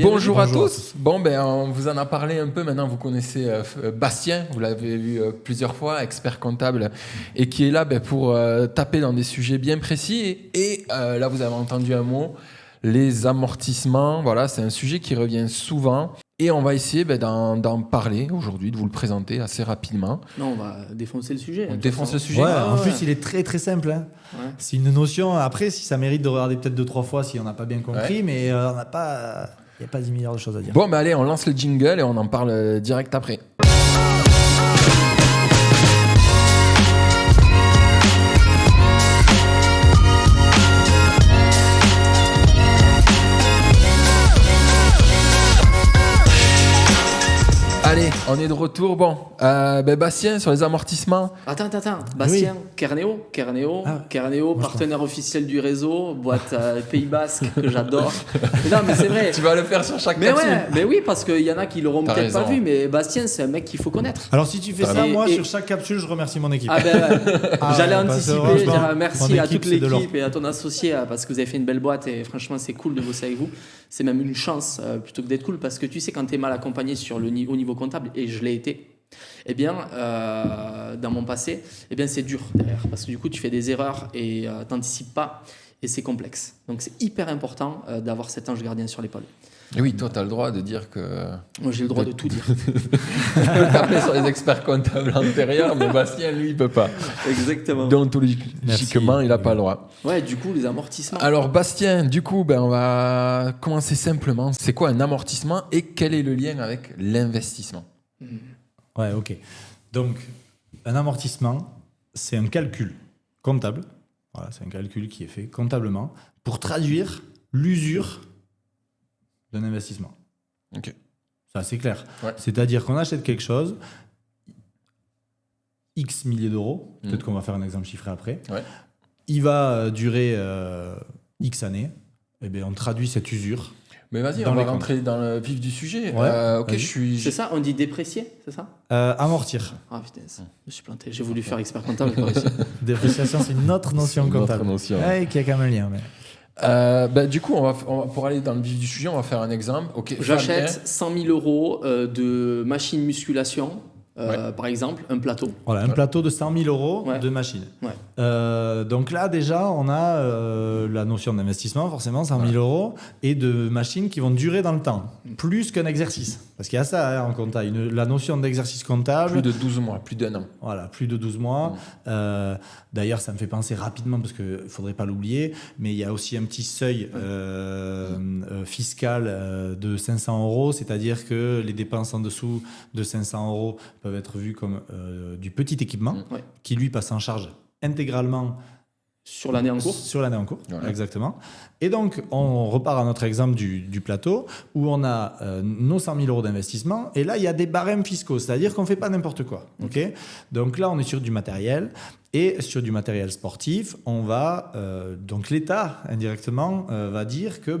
Bonjour à tous. Bon, on vous en a parlé un peu. Maintenant, vous connaissez Bastien. Vous l'avez vu plusieurs fois, expert comptable, et qui est là pour taper dans des sujets bien précis. Et là, vous avez entendu un mot, les amortissements. Voilà, c'est un sujet qui revient souvent. Et on va essayer d'en parler aujourd'hui, de vous le présenter assez rapidement. Non, on va défoncer le sujet. On défonce le sujet. Ouais, en plus, il est très très simple. Hein. Ouais. C'est une notion. Après, si ça mérite de regarder peut-être 2-3 fois si on n'a pas bien compris, mais on n'a pas. Il n'y a pas 10 milliards de choses à dire. Bon, allez, on lance le jingle et on en parle direct après. Allez, on est de retour. Bon, Bastien, sur les amortissements. Attends. Bastien, Oui. Kerneo, partenaire officiel du réseau, boîte Pays Basque que j'adore. Non, mais c'est vrai. Tu vas le faire sur chaque capsule. Mais oui, parce qu'il y en a qui l'auront T'as peut-être pas raison. vu, mais Bastien, c'est un mec qu'il faut connaître. Alors, si tu fais ça, Et- moi, et- sur chaque capsule, je remercie mon équipe. J'allais parce que anticiper, franchement, dire merci mon à équipe, toute c'est de l'or. l'équipe et à ton associé parce que vous avez fait une belle boîte et franchement c'est cool de bosser avec vous. C'est même une chance plutôt que d'être cool parce que tu sais quand tu es mal accompagné sur au niveau comptable, et je l'ai été, eh bien dans mon passé, eh bien c'est dur derrière parce que du coup tu fais des erreurs et t'anticipes pas et c'est complexe. Donc c'est hyper important d'avoir cet ange gardien sur l'épaule. Et oui, toi, tu as le droit de dire que. Moi j'ai le droit de tout dire. Tu peux taper sur les experts comptables antérieurs, mais Bastien, lui, il peut pas. Exactement. Déontologiquement, Merci. il n'a pas le droit. Ouais, du coup les amortissements. Alors, Bastien, du coup, on va commencer simplement. C'est quoi un amortissement et quel est le lien avec l'investissement? Ouais, ok. Donc, un amortissement, c'est un calcul comptable. Voilà, c'est un calcul qui est fait comptablement pour traduire l'usure d'un investissement. Ok. C'est assez clair. Ouais. C'est-à-dire qu'on achète quelque chose, X milliers d'euros, peut-être qu'on va faire un exemple chiffré après. Ouais. Il va durer X années. Eh bien, on traduit cette usure. Mais vas-y, Dans on va les rentrer dans le vif du sujet. Ouais, Ok, vas-y. je suis. C'est ça, on dit déprécier, c'est ça? Amortir. Ah putain, je me suis planté. J'ai voulu faire expert comptable, j'ai pas réussi. Dépréciation, c'est une autre notion C'est une autre comptable. notion. Ouais, qui a quand même un lien. Mais... Du coup, on va, pour aller dans le vif du sujet, on va faire un exemple. Ok. J'achète 100 000 euros de machine musculation, par exemple, un plateau. Voilà, un plateau de 100 000 euros Ouais. de machine. Ouais. Donc là, déjà, on a la notion d'investissement, forcément, 100 000 euros, et de machines qui vont durer dans le temps, plus qu'un exercice. Parce qu'il y a ça en compta, la notion d'exercice comptable. Plus de 12 mois, plus d'un an. Voilà, plus de 12 mois. D'ailleurs, ça me fait penser rapidement, parce qu'il ne faudrait pas l'oublier, mais il y a aussi un petit seuil fiscal de 500 euros, c'est-à-dire que les dépenses en dessous de 500 euros peuvent être vues comme du petit équipement, Ouais. qui lui passe en charge intégralement Sur l'année en cours. sur l'année en cours. Voilà. Exactement. Et donc, on repart à notre exemple du plateau, où on a nos 100 000 euros d'investissement, et là, il y a des barèmes fiscaux, c'est-à-dire qu'on ne fait pas n'importe quoi. Okay. Donc là, on est sur du matériel, et sur du matériel sportif, on va, donc l'État, indirectement, va dire que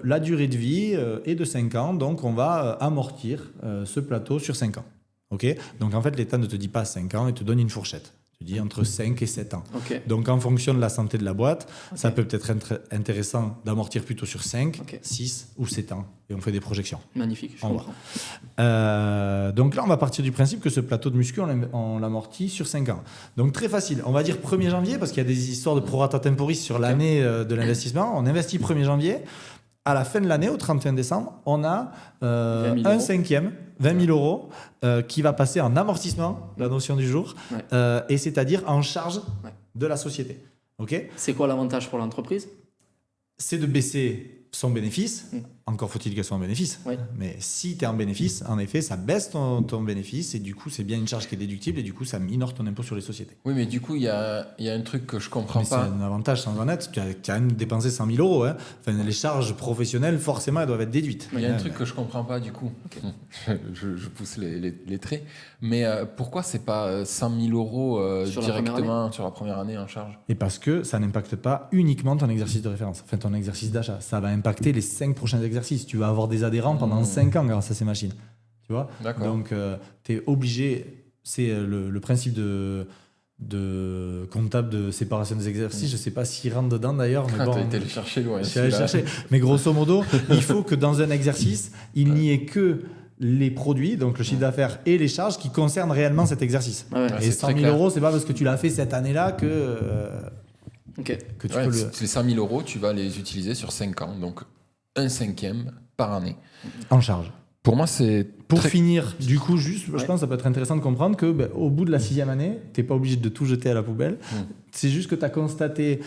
la durée de vie est de 5 ans, donc on va amortir ce plateau sur 5 ans. Okay. Donc en fait, l'État ne te dit pas 5 ans, il te donne une fourchette. Tu dis entre 5 et 7 ans. Ok. Donc, en fonction de la santé de la boîte, Ok. ça peut être intéressant d'amortir plutôt sur 5, Ok. 6 ou 7 ans. Et on fait des projections. Magnifique, je En comprends. Donc là, on va partir du principe que ce plateau de muscu, on l'amortit sur 5 ans. Donc, très facile. On va dire 1er janvier, parce qu'il y a des histoires de prorata temporis sur l'année de l'investissement. On investit 1er janvier. À la fin de l'année, au 31 décembre, on a 20 000 un euros. cinquième, 20 000 euros, qui va passer en amortissement, la notion du jour, Ouais. et c'est-à-dire en charge Ouais. de la société. Ok ? C'est quoi l'avantage pour l'entreprise? C'est de baisser son bénéfice. Mm. Encore faut-il qu'elle soit en bénéfice. Oui. Mais si tu es en bénéfice, en effet, ça baisse ton bénéfice et du coup, c'est bien une charge qui est déductible et du coup, ça minore ton impôt sur les sociétés. Oui, mais du coup, il y a un truc que je comprends Mais c'est pas. un avantage sans en être. Tu as quand même dépensé 100 000 euros. Hein. Enfin, les charges professionnelles, forcément, elles doivent être déduites. Il y a un truc que je comprends pas du coup. Je pousse les traits. Mais pourquoi c'est pas 100 000 euros Sur la première directement sur la première année en charge? Et parce que ça n'impacte pas uniquement ton exercice de référence, enfin ton exercice d'achat. Ça va impacter les 5 prochains exercices. Tu vas avoir des adhérents pendant 5 ans grâce à ces machines. Tu vois ? D'accord. Donc, tu es obligé, c'est le principe de de comptable de séparation des exercices. Je ne sais pas s'il rentre dedans d'ailleurs. Mais bon, t'as été le chercher loin. je suis allé le chercher. Mais grosso modo, il faut que dans un exercice, il n'y ait que les produits, donc le chiffre d'affaires et les charges qui concernent réellement cet exercice. Ouais. Ouais, Et c'est 100 très 000 clair. euros, c'est pas parce que tu l'as fait cette année-là que Ok. tu Ouais, peux le... les 100 000 euros, tu vas les utiliser sur 5 ans, donc un cinquième par année. en charge. Pour moi, c'est Pour très- finir, du coup, juste, je Ouais. pense que ça peut être intéressant de comprendre que au bout de la 6e année, tu n'es pas obligé de tout jeter à la poubelle. C'est juste que tu as constaté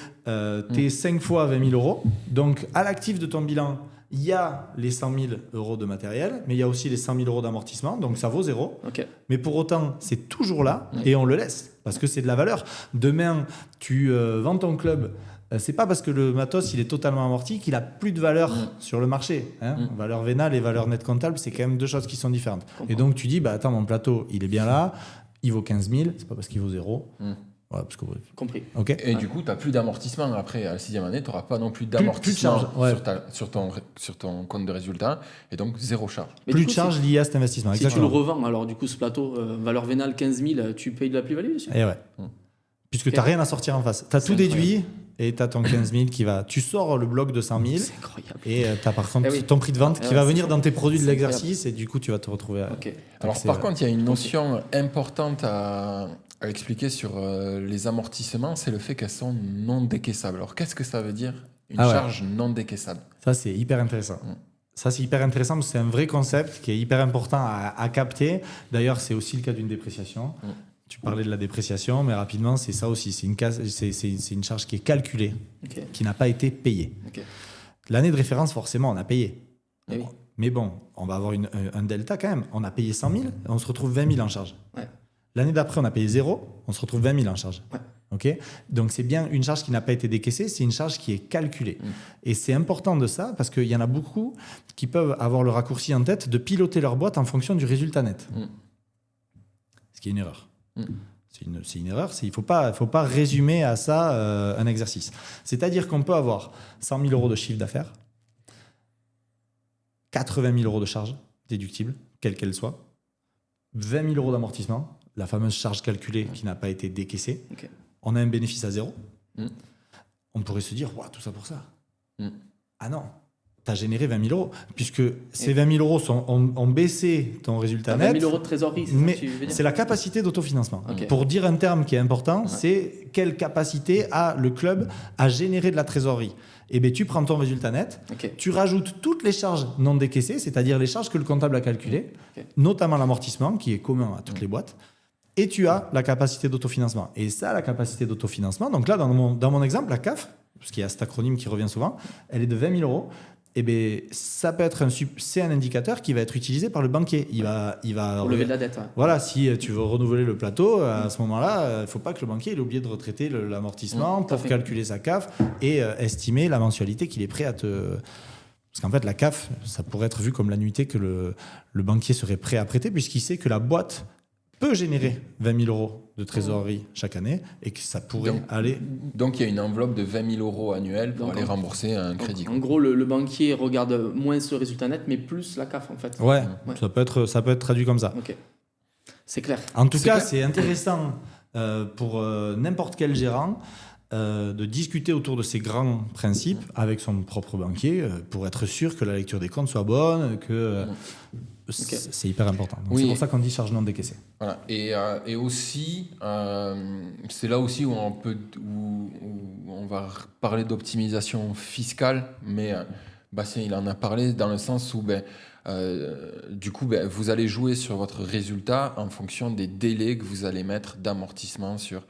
tes 5 fois 20 000 euros. Donc, à l'actif de ton bilan, il y a les 100 000 euros de matériel, mais il y a aussi les 100 000 euros d'amortissement. Donc, ça vaut zéro. Ok. Mais pour autant, c'est toujours là et on le laisse parce que c'est de la valeur. Demain, tu vends ton club. C'est pas parce que le matos il est totalement amorti qu'il a plus de valeur sur le marché. Hein. Valeur vénale et valeur nette comptable, c'est quand même deux choses qui sont différentes. Et donc tu dis, bah attends, mon plateau, il est bien là, il vaut 15 000, c'est pas parce qu'il vaut zéro. Voilà, parce que, Compris. ok. Et du coup, tu n'as plus d'amortissement. Après, à la 6e année, tu n'auras pas non plus d'amortissement charge, ouais. sur ton compte de résultat. Et donc, zéro charge. Mais Plus du de coup, charges liées à cet investissement. Si tu le Exactement. revends, alors du coup, ce plateau, valeur vénale 15 000, tu payes de la plus-value dessus. Et ouais. Puisque tu n'as rien à sortir en face. Tu as tout incroyable. déduit et tu as ton 15 000 qui va. Tu sors le bloc de 100 000 C'est incroyable. et tu as par contre Eh oui. ton prix de vente qui Ouais, va c'est venir fou. dans tes produits de C'est l'exercice et du coup tu vas te retrouver à. Ok. Alors, taxer, par ouais. contre, il y a une notion importante à expliquer sur les amortissements, c'est le fait qu'elles sont non décaissables. Alors, qu'est-ce que ça veut dire, une Ah ouais. charge non décaissable? Ça, c'est hyper intéressant. Ça, c'est hyper intéressant parce que c'est un vrai concept qui est hyper important à capter. D'ailleurs, c'est aussi le cas d'une dépréciation. Tu parlais de la dépréciation, mais rapidement, c'est ça aussi. C'est une charge qui est calculée, Ok. qui n'a pas été payée. Ok. L'année de référence, forcément, on a payé. Eh oui. Mais bon, on va avoir un delta quand même. On a payé 100 000, on se retrouve 20 000 en charge. Ouais. L'année d'après, on a payé 0, on se retrouve 20 000 en charge. Ouais. Ok. Donc, c'est bien une charge qui n'a pas été décaissée, c'est une charge qui est calculée. Et c'est important de ça parce qu'il y en a beaucoup qui peuvent avoir le raccourci en tête de piloter leur boîte en fonction du résultat net. Ce qui est une erreur. C'est une erreur. Il ne faut pas résumer à ça un exercice. C'est-à-dire qu'on peut avoir 100 000 euros de chiffre d'affaires, 80 000 euros de charge déductible, quelle qu'elle soit, 20 000 euros d'amortissement, la fameuse charge calculée qui n'a pas été décaissée. Ok. On a un bénéfice à zéro. Mm. On pourrait se dire, tout ça pour ça. Mm. Ah non, tu as généré 20 000 euros, puisque ces 20 000 euros ont baissé ton résultat T'as net. 20 000 euros de trésorerie, c'est ça Mais que tu veux dire c'est la capacité d'autofinancement. Ok. Pour dire un terme qui est important, c'est quelle capacité a le club à générer de la trésorerie. Et bien, tu prends ton résultat net, Ok. tu rajoutes toutes les charges non décaissées, c'est-à-dire les charges que le comptable a calculées, Ok. notamment l'amortissement, qui est commun à toutes les boîtes, et tu as la capacité d'autofinancement. Et ça, la capacité d'autofinancement, donc là, dans mon exemple, la CAF, parce qu'il y a cet acronyme qui revient souvent, elle est de 20 000 euros. Et bien, ça peut être c'est un indicateur qui va être utilisé par le banquier. Il va Pour lever de la dette. Ouais. voilà, si tu veux renouveler le plateau, à ce moment-là, il ne faut pas que le banquier ait oublié de retraiter l'amortissement Tout à pour fait. calculer sa CAF et estimer la mensualité qu'il est prêt à te... Parce qu'en fait, la CAF, ça pourrait être vu comme l'annuité que le banquier serait prêt à prêter puisqu'il sait que la boîte peut générer 20 000 euros de trésorerie chaque année et que ça pourrait aller... Donc, il y a une enveloppe de 20 000 euros annuels pour Donc, aller rembourser un Donc, crédit. en gros, le banquier regarde moins ce résultat net, mais plus la CAF en fait. Ouais, Ouais. ça peut être traduit comme ça. Ok. C'est clair. En tout C'est cas, clair. c'est intéressant pour n'importe quel gérant de discuter autour de ces grands principes avec son propre banquier pour être sûr que la lecture des comptes soit bonne, que c'est hyper important. Donc, Oui. c'est pour ça qu'on dit charge non décaissée. Voilà. Et aussi, c'est là aussi où on va parler d'optimisation fiscale, mais Bastien, il en a parlé dans le sens où du coup, vous allez jouer sur votre résultat en fonction des délais que vous allez mettre d'amortissement sur...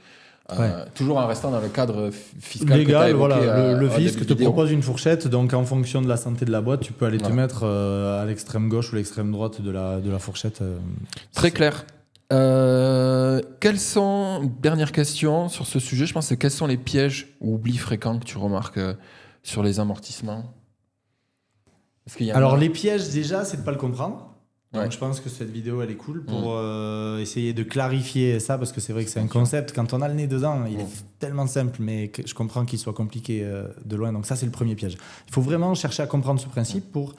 toujours en restant dans le cadre fiscal que tu as Légal, évoqué, voilà, le au fisc début te de vidéo. propose une fourchette, donc en fonction de la santé de la boîte, tu peux aller te Voilà. mettre à l'extrême gauche ou l'extrême droite de la fourchette. Très clair. Quelles sont, dernière question sur ce sujet, je pense, c'est quels sont les pièges ou oublis fréquents que tu remarques sur les amortissements? Parce qu'il y en Alors a- les pièges déjà, c'est de pas le comprendre. Donc, Ouais. je pense que cette vidéo elle est cool pour essayer de clarifier ça parce que c'est vrai que c'est un concept. Quand on a le nez dedans, il est tellement simple, mais que je comprends qu'il soit compliqué de loin. Donc ça c'est le premier piège. Il faut vraiment chercher à comprendre ce principe pour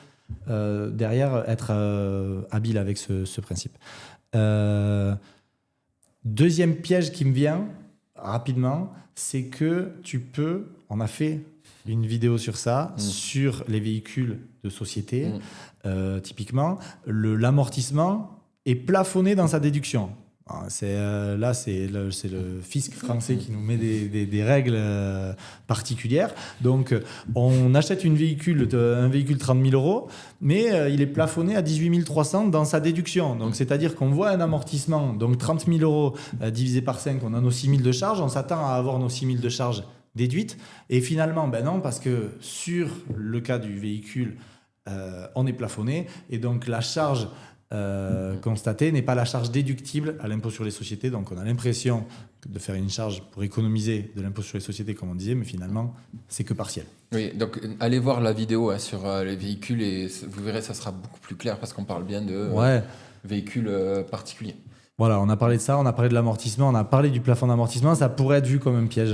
derrière être habile avec ce principe. Deuxième piège qui me vient, rapidement, c'est que on a fait une vidéo sur ça, sur les véhicules de société. Typiquement, l'amortissement est plafonné dans sa déduction. Là, c'est le fisc français qui nous met des règles particulières. Donc, on achète un véhicule 30 000 euros, mais il est plafonné à 18 300 dans sa déduction. Donc, c'est-à-dire qu'on voit un amortissement, donc 30 000 euros divisé par 5, on a nos 6 000 de charges, on s'attend à avoir nos 6 000 de charges déduites. Et finalement, non, parce que sur le cas du véhicule, on est plafonné, et donc la charge constatée n'est pas la charge déductible à l'impôt sur les sociétés. Donc on a l'impression de faire une charge pour économiser de l'impôt sur les sociétés, comme on disait, mais finalement c'est que partiel. Oui, donc allez voir la vidéo sur les véhicules et vous verrez, ça sera beaucoup plus clair parce qu'on parle bien de véhicules particuliers. Voilà, on a parlé de ça, on a parlé de l'amortissement, on a parlé du plafond d'amortissement, ça pourrait être vu comme un piège,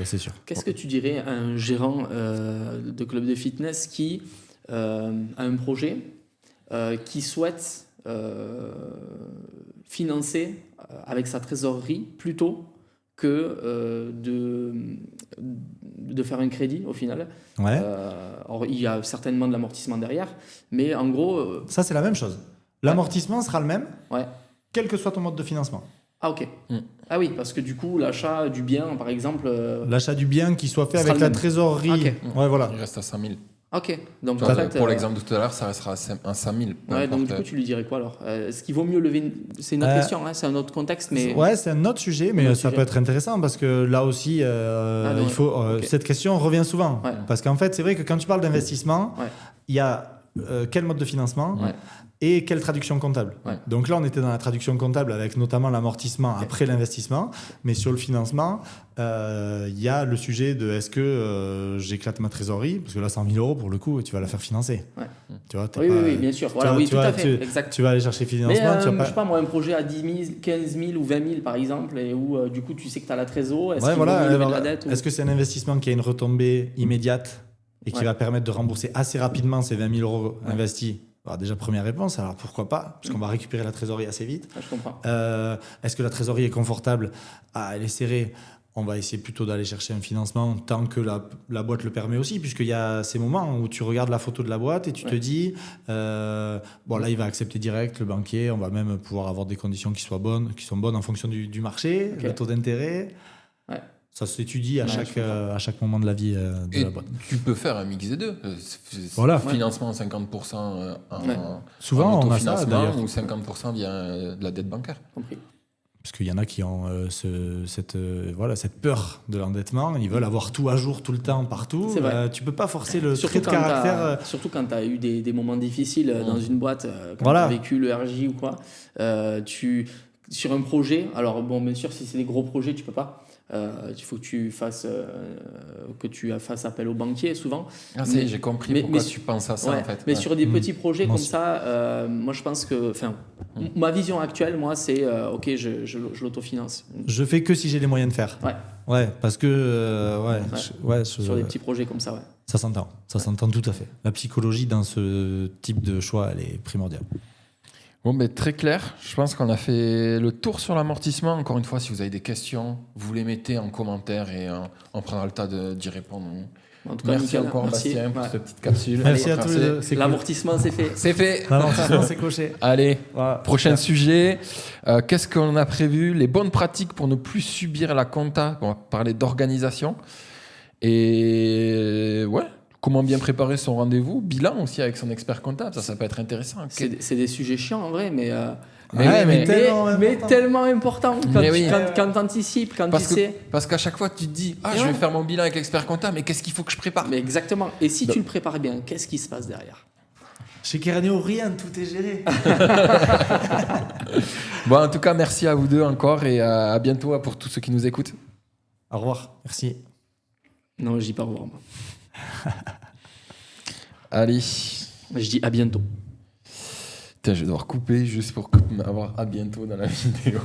c'est sûr. Qu'est-ce que tu dirais à un gérant de club de fitness qui a un projet, qui souhaite financer avec sa trésorerie plutôt que de faire un crédit au final. Ouais. Alors, il y a certainement de l'amortissement derrière, mais en gros... Ça, c'est la même chose. L'amortissement sera le même, quel que soit ton mode de financement. Ah, ok. Ah oui, parce que du coup, l'achat du bien, par exemple... L'achat du bien qui soit fait avec la trésorerie. Okay. Ouais, voilà. Il reste à 5 000. Ok. Donc, en fait, pour l'exemple de tout à l'heure, ça restera à 5 000. Ouais, donc du coup, tu lui dirais quoi alors? Est-ce qu'il vaut mieux lever C'est une autre question, hein, c'est un autre contexte. Mais... Ouais, c'est un autre sujet, mais ça peut être intéressant parce que là aussi, il faut, cette question revient souvent. Ouais. Parce qu'en fait, c'est vrai que quand tu parles d'investissement, il y a quel mode de financement et quelle traduction comptable. Donc là, on était dans la traduction comptable avec notamment l'amortissement après l'investissement, mais sur le financement, il y a le sujet de est-ce que j'éclate ma trésorerie, parce que là, 100 000 euros pour le coup, tu vas la faire financer. Tu vois, oui, bien sûr. Voilà, tout à fait. Exact. Tu vas aller chercher financement. Mais, je sais pas, moi, un projet à 10 000, 15 000 ou 20 000 par exemple, et où du coup, tu sais que tu as la trésor, est-ce qu'il vaut mieux lever de la dette Est-ce que c'est un investissement qui a une retombée immédiate et qui va permettre de rembourser assez rapidement ces 20 000 euros investis? Alors déjà, première réponse, alors pourquoi pas? Parce qu'on va récupérer la trésorerie assez vite. Je comprends. Est-ce que la trésorerie est confortable? Elle est serrée. On va essayer plutôt d'aller chercher un financement tant que la boîte le permet aussi, puisqu'il y a ces moments où tu regardes la photo de la boîte et tu te dis, bon là, il va accepter direct le banquier, on va même pouvoir avoir des conditions qui sont bonnes en fonction du marché, le taux d'intérêt. Ça s'étudie à chaque moment de la vie de la boîte. Tu peux faire un mix des deux. Financement 50% souvent en on a ça d'ailleurs. Ou 50% via de la dette bancaire. Compris. Parce qu'il y en a qui ont cette peur de l'endettement, ils veulent avoir tout à jour, tout le temps, partout. Tu peux pas forcer le trait de caractère. Surtout quand tu as eu des moments difficiles dans une boîte, quand tu as vécu le RJ ou quoi. Sur un projet, alors bon, bien sûr, si c'est des gros projets, tu peux pas. Il faut que tu fasses appel au banquier souvent. J'ai compris pourquoi tu penses à ça en fait. Mais sur des petits projets comme ça, moi je pense que, ma vision actuelle, moi c'est ok, je l'autofinance. Je fais que si j'ai les moyens de faire. Ouais, parce que sur des petits projets comme ça, ça s'entend tout à fait. La psychologie dans ce type de choix, elle est primordiale. Bon, très clair. Je pense qu'on a fait le tour sur l'amortissement. Encore une fois, si vous avez des questions, vous les mettez en commentaire et on prendra le temps d'y répondre. En tout cas, merci encore, Bastien, pour cette petite capsule. Merci à tous. L'amortissement, c'est fait. C'est fait. L'amortissement, c'est coché. Allez, prochain sujet. Qu'est-ce qu'on a prévu? Les bonnes pratiques pour ne plus subir la compta. On va parler d'organisation. Et comment bien préparer son rendez-vous? Bilan aussi avec son expert comptable, ça peut être intéressant. C'est des sujets chiants en vrai, mais tellement important quand tu anticipes, quand tu sais. Parce qu'à chaque fois, tu te dis, je vais faire mon bilan avec l'expert comptable, mais qu'est-ce qu'il faut que je prépare? Mais exactement. Et si tu le prépares bien, qu'est-ce qui se passe derrière? Chez Keranio, rien, tout est géré. Bon, en tout cas, merci à vous deux encore et à bientôt pour tous ceux qui nous écoutent. Au revoir, merci. Non, je dis pas au revoir. Allez. Je dis à bientôt. Putain, je vais devoir couper juste pour avoir à bientôt dans la vidéo.